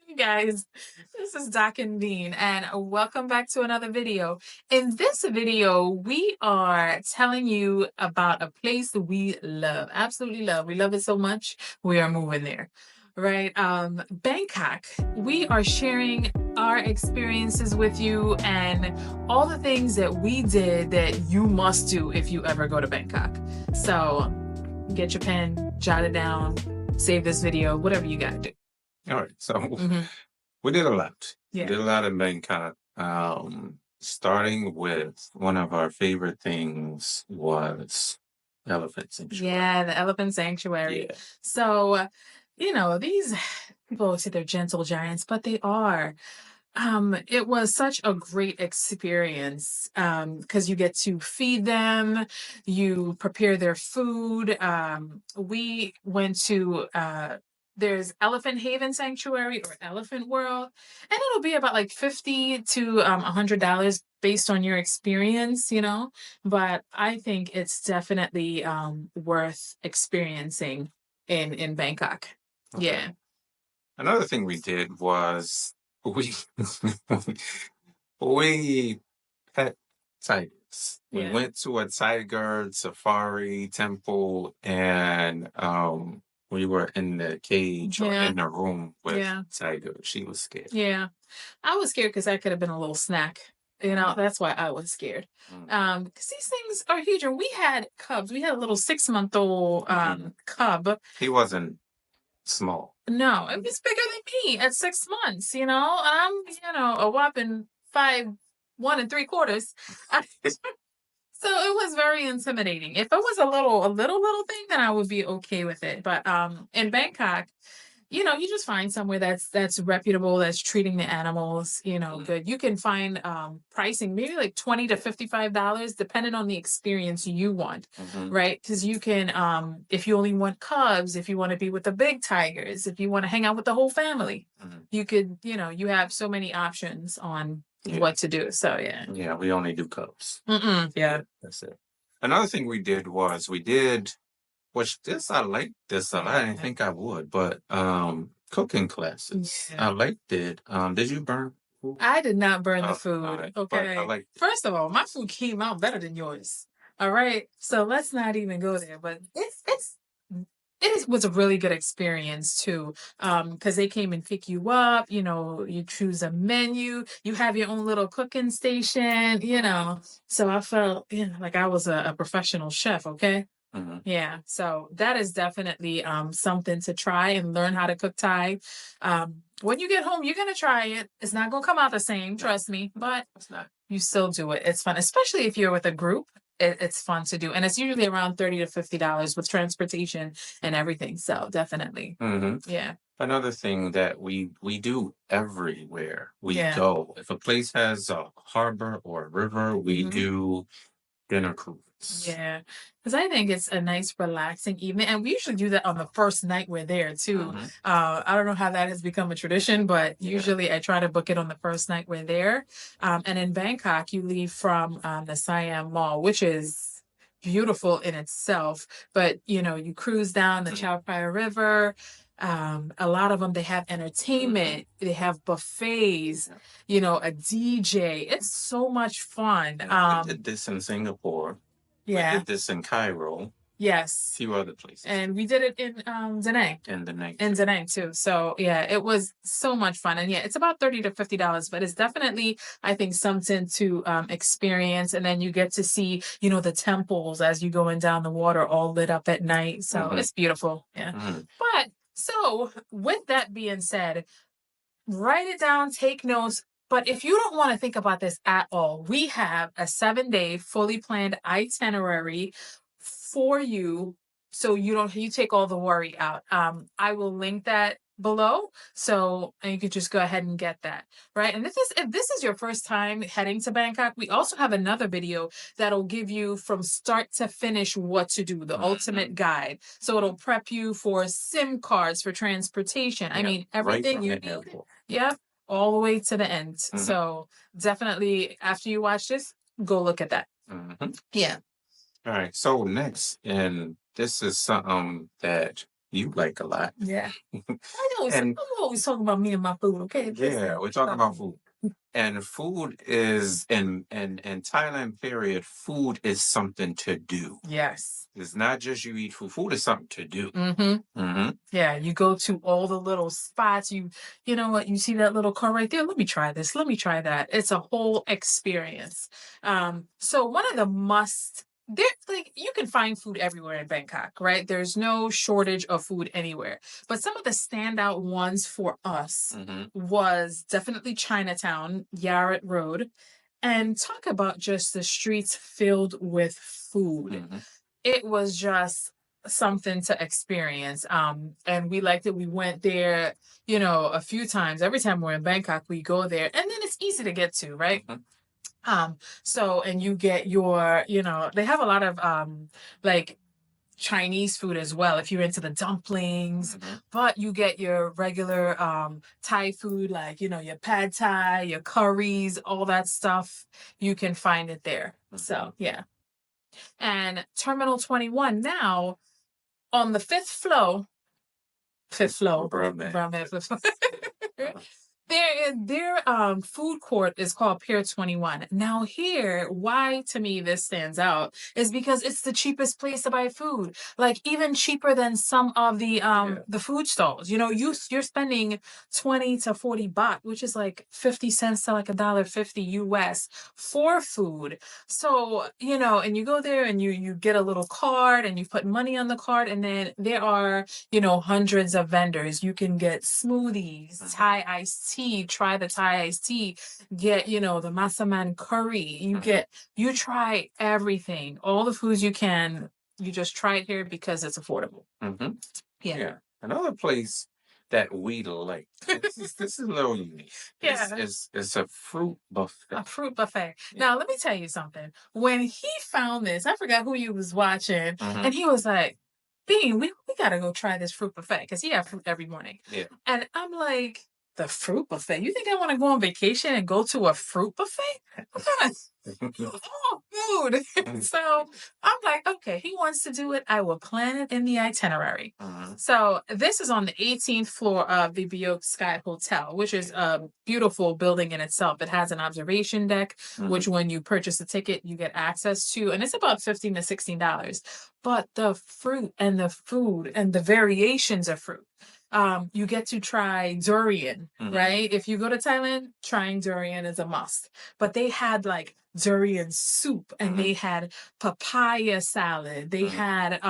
Hey guys, this is Doc and Dean, and welcome back to another video. In this video, we are telling you about a place that we love, absolutely love. We love it so much, we are moving there, right? Bangkok. We are sharing our experiences with you and all the things that we did that you must do if you ever go to Bangkok. So get your pen, jot it down, save this video, whatever you gotta do. All right, so we did a lot. Yeah. We did a lot in Bangkok. Starting with one of our favorite things was elephant sanctuary. Yeah, the elephant sanctuary. Yeah. So, these people say they're gentle giants, but they are. It was such a great experience because you get to feed them, you prepare their food. We went to there's Elephant Haven Sanctuary or Elephant World, and it'll be about like $50 to $100 based on your experience, But I think it's definitely worth experiencing in Bangkok. Okay. Yeah. Another thing we did was we we pet tigers. We Yeah. went to a tiger safari temple, and we were in the cage or Yeah. in the room with Yeah. Tiger. She was scared. Yeah. I was scared because I could have been a little snack. That's why I was scared. Because these things are huge. And we had cubs. We had a little 6-month-old cub. He wasn't small. No, it was bigger than me at 6 months, I'm, a whopping 5'1 3/4". So it was very intimidating. If it was a little thing, then I would be okay with it. But in Bangkok, you just find somewhere that's reputable, that's treating the animals, good. You can find pricing maybe like $20 to $55, depending on the experience you want, right? Because you can, if you only want cubs, if you want to be with the big tigers, if you want to hang out with the whole family, you could, you have so many options on what to do. So yeah. Yeah, we only do cubs. Yeah. That's it. Another thing we did was which I liked this a lot. I didn't think I would, but cooking classes. Yeah. I liked it. Did you burn food? I did not burn the Oh, food. alright, but Okay. I liked it. First of all, my food came out better than yours. All right. So let's not even go there. But it was a really good experience too. Because they came and pick you up, you choose a menu, you have your own little cooking station, So I felt, like I was a professional chef, okay? Yeah, so that is definitely something to try and learn how to cook Thai. When you get home, you're gonna try it. It's not gonna come out the same, trust me, but It's not. you still do it. It's fun, especially if you're with a group. It's fun to do, and it's usually around $30 to $50 with transportation and everything. So definitely, yeah. Another thing that we do everywhere we Yeah. go, if a place has a harbor or a river, we do dinner cruises. Yeah, because I think it's a nice, relaxing evening, and we usually do that on the first night we're there too. I don't know how that has become a tradition, but usually I try to book it on the first night we're there. And in Bangkok, you leave from the Siam Mall, which is beautiful in itself. But you cruise down the Chao Phraya River. A lot of them, they have entertainment, they have buffets, a DJ. It's so much fun. We did this in Singapore. Yeah. We did this in Cairo. Yes. A few other places. And we did it in Da Nang. In Da Nang. In Da Nang too. So yeah, it was so much fun. And yeah, it's about $30 to $50, but it's definitely, I think, something to experience. And then you get to see, the temples as you going down the water, all lit up at night. So it's beautiful. Yeah. But so with that being said, write it down, take notes. But if you don't want to think about this at all, we have a 7-day fully planned itinerary for you, so you take all the worry out. I will link that below, so and you can just go ahead and get that, right? And if this is your first time heading to Bangkok, we also have another video that'll give you from start to finish what to do, the ultimate guide. So it'll prep you for SIM cards, for transportation. I mean, everything you need. Yep, all the way to the end. So definitely, after you watch this, go look at that. Yeah. All right. So next, and this is something that you like a lot. Yeah. I'm And always talking about me and my food, okay? yeah, we're talking about food. And food is in Thailand, period, food is something to do. Yes. It's not just you eat food. Food is something to do. Mm-hmm. Mm-hmm. Yeah, you go to all the little spots. You know what? You see that little car right there? Let me try this. Let me try that. It's a whole experience. So one of the there, like, you can find food everywhere in Bangkok, right? There's no shortage of food anywhere. But some of the standout ones for us was definitely Chinatown, Yarat Road, and talk about just the streets filled with food. It was just something to experience. And we liked it. We went there, a few times. Every time we're in Bangkok, we go there, and then it's easy to get to, right? So, and you get your, they have a lot of like Chinese food as well, if you're into the dumplings, but you get your regular Thai food, like, your pad Thai, your curries, all that stuff. You can find it there. So, yeah. And Terminal 21 now on the fifth floor, their food court is called Pier 21. Now here, why to me this stands out is because it's the cheapest place to buy food. Like, even cheaper than some of the food stalls. You're spending 20 to 40 baht, which is like 50 cents to like $1.50 US for food. So, and you go there and you get a little card and you put money on the card, and then there are, hundreds of vendors. You can get smoothies, Thai iced tea, try the Thai iced tea, get, the masaman curry. You try everything, all the foods you can. You just try it here because it's affordable. Yeah. Another place that we like. This is a little unique. Yeah. It's a fruit buffet. A fruit buffet. Now, let me tell you something. When he found this, I forgot who he was watching, and he was like, Bean, we got to go try this fruit buffet, because he had fruit every morning. Yeah. And I'm like, the fruit buffet? You think I want to go on vacation and go to a fruit buffet? What kind of food? So I'm like, okay, he wants to do it. I will plan it in the itinerary. So this is on the 18th floor of the Biok Sky Hotel, which is a beautiful building in itself. It has an observation deck, which when you purchase a ticket, you get access to, and it's about $15 to $16. But the fruit and the food and the variations of fruit. You get to try durian, right? If you go to Thailand, trying durian is a must. But they had like durian soup, and they had papaya salad. They had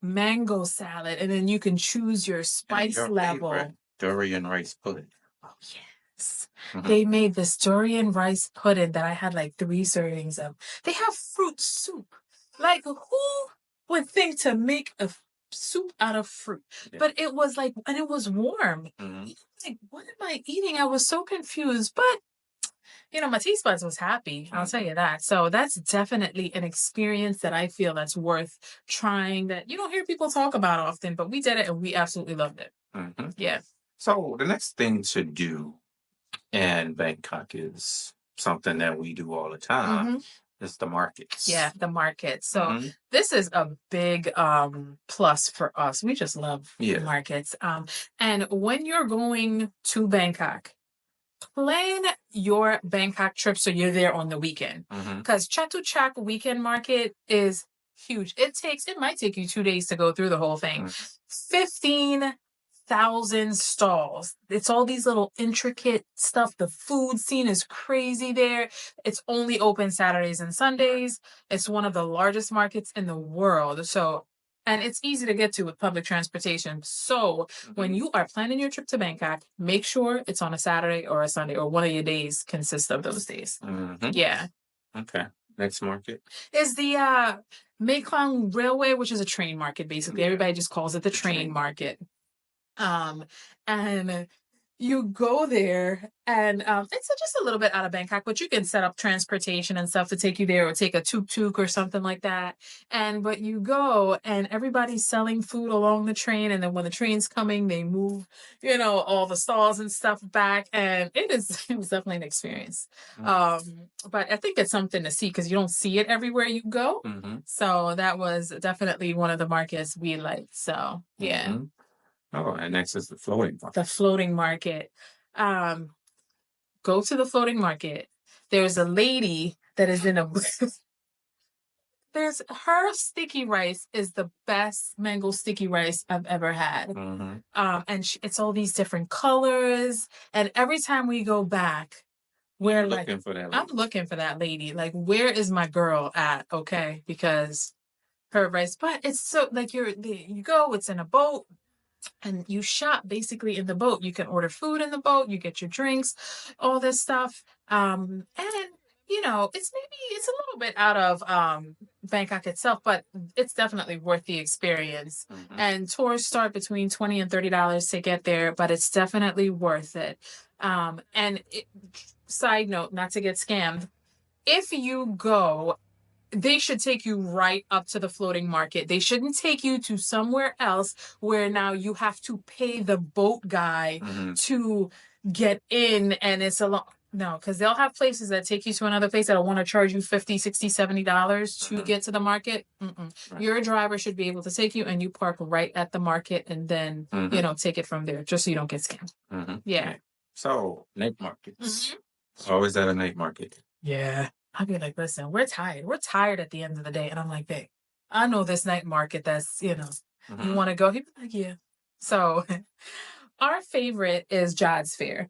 mango salad, and then you can choose your spice level. Durian rice pudding. Oh, yes. They made this durian rice pudding that I had like 3 servings of. They have fruit soup. Like, who would think to make a soup out of fruit? But it was like, and it was warm. Like, what am I eating? I was so confused, but my taste buds was happy. I'll tell you that. So that's definitely an experience that I feel that's worth trying, that you don't hear people talk about often, but we did it and we absolutely loved it. Yeah. So the next thing to do in Bangkok is something that we do all the time. It's the markets. Yeah, the market. So this is a big plus for us. We just love markets. And when you're going to Bangkok, plan your Bangkok trip so you're there on the weekend. Because Chatuchak Weekend Market is huge. It might take you 2 days to go through the whole thing. 15,000 stalls. It's all these little intricate stuff. The food scene is crazy there. It's only open Saturdays and Sundays. It's one of the largest markets in the world. And it's easy to get to with public transportation. So when you are planning your trip to Bangkok, make sure it's on a Saturday or a Sunday, or one of your days consists of those days. Yeah. Okay. Next market is the Maeklong Railway, which is a train market, basically. Everybody just calls it the train market. And you go there, and it's just a little bit out of Bangkok, but you can set up transportation and stuff to take you there, or take a tuk-tuk or something like that. But you go, and everybody's selling food along the train, and then when the train's coming, they move, all the stalls and stuff back, and it was definitely an experience. But I think it's something to see, because you don't see it everywhere you go. So that was definitely one of the markets we liked. So yeah. Oh, and next is the floating market. The floating market. Go to the floating market. There's a lady that is in a there's her sticky rice is the best mango sticky rice I've ever had. And it's all these different colors. And every time we go back, we're like, looking for that lady. I'm looking for that lady. Like, where is my girl at? Okay, because her rice, but it's so like you go, it's in a boat. And you shop basically in the boat. You can order food in the boat. You get your drinks, all this stuff. And it's a little bit out of Bangkok itself, but it's definitely worth the experience. And tours start between $20 and $30 to get there, but it's definitely worth it. Side note, not to get scammed, if you go, they should take you right up to the floating market. They shouldn't take you to somewhere else where now you have to pay the boat guy to get in, and it's a lot. No, because they'll have places that take you to another place that'll want to charge you $50, $60, $70 to get to the market. Right. Your driver should be able to take you, and you park right at the market, and then take it from there, just so you don't get scammed. Yeah. So night markets. Always at a night market. Yeah. I'd be like, listen, we're tired. We're tired at the end of the day. And I'm like, babe, I know this night market that's, you want to go. He'd be like, yeah. So our favorite is Jod's Fair.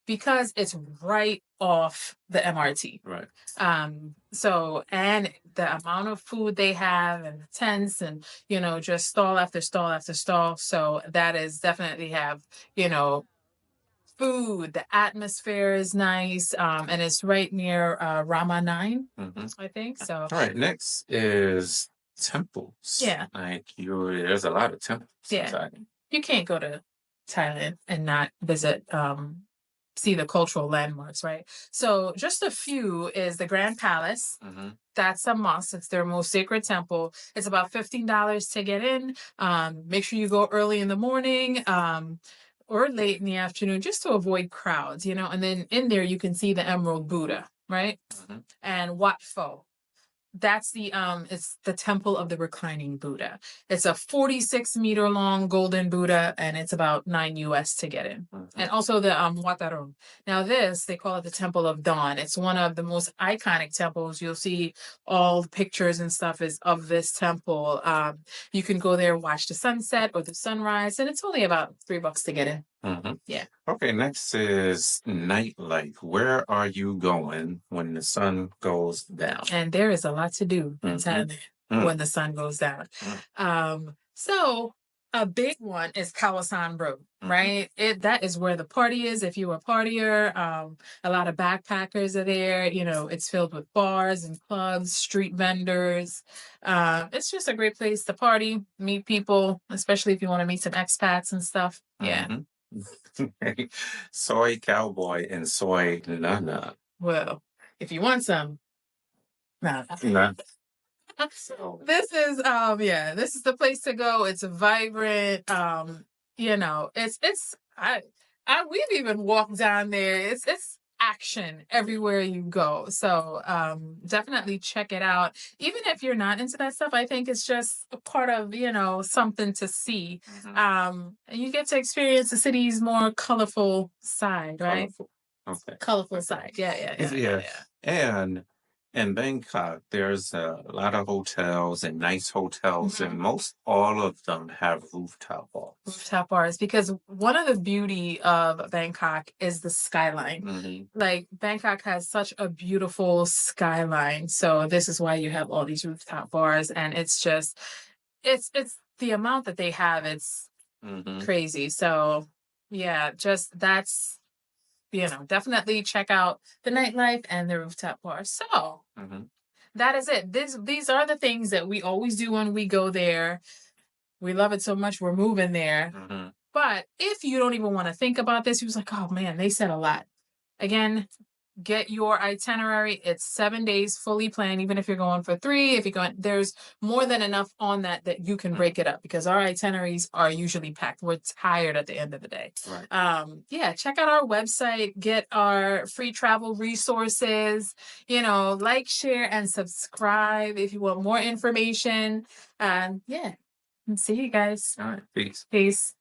Because it's right off the MRT. Right. And the amount of food they have and the tents and, just stall after stall after stall. So that is definitely have, food. The atmosphere is nice, and it's right near Rama 9, I think. So, all right. Next is temples. Yeah, like there's a lot of temples. Yeah, you can't go to Thailand and not visit, see the cultural landmarks, right? So, just a few is the Grand Palace. That's a must. It's their most sacred temple. It's about $15 to get in. Make sure you go early in the morning. Or late in the afternoon, just to avoid crowds, and then in there you can see the Emerald Buddha, right? And Wat Pho. That's it's the temple of the reclining Buddha. It's a 46-meter long golden Buddha, and it's about $9 to get in. And also the Wat Arun. Now they call it the Temple of Dawn. It's one of the most iconic temples. You'll see all the pictures and stuff is of this temple. You can go there, watch the sunset or the sunrise, and it's only about $3 to get in. Yeah. Okay, next is nightlife. Where are you going when the sun goes down? And there is a lot to do in Thailand when the sun goes down. So a big one is Khao San Road, right? That is where the party is. If you're a partier, a lot of backpackers are there. It's filled with bars and clubs, street vendors. It's just a great place to party, meet people, especially if you want to meet some expats and stuff. Yeah. Soy cowboy and soy nana. Well, if you want some, nah. This is this is the place to go. It's vibrant. We've even walked down there. It's action everywhere you go. So definitely check it out. Even if you're not into that stuff, I think it's just a part of, something to see. And you get to experience the city's more colorful side, right? Colorful. Okay. Colorful side. Yeah. And in Bangkok, there's a lot of hotels and nice hotels, and most all of them have rooftop bars. Rooftop bars, because one of the beauty of Bangkok is the skyline. Like Bangkok has such a beautiful skyline, so this is why you have all these rooftop bars, and it's just, it's the amount that they have, it's crazy. So yeah, just that's. Definitely check out the nightlife and the rooftop bar. So that is it. These are the things that we always do when we go there. We love it so much, we're moving there. But if you don't even want to think about this, you was like, oh man, they said a lot. Again, get your itinerary. It's 7 days fully planned, even if you're going for 3. If you're going, there's more than enough on that you can break it up, because our itineraries are usually packed. We're tired at the end of the day. Right. Check out our website, get our free travel resources, like, share, and subscribe if you want more information. And see you guys. All right. Peace. Peace.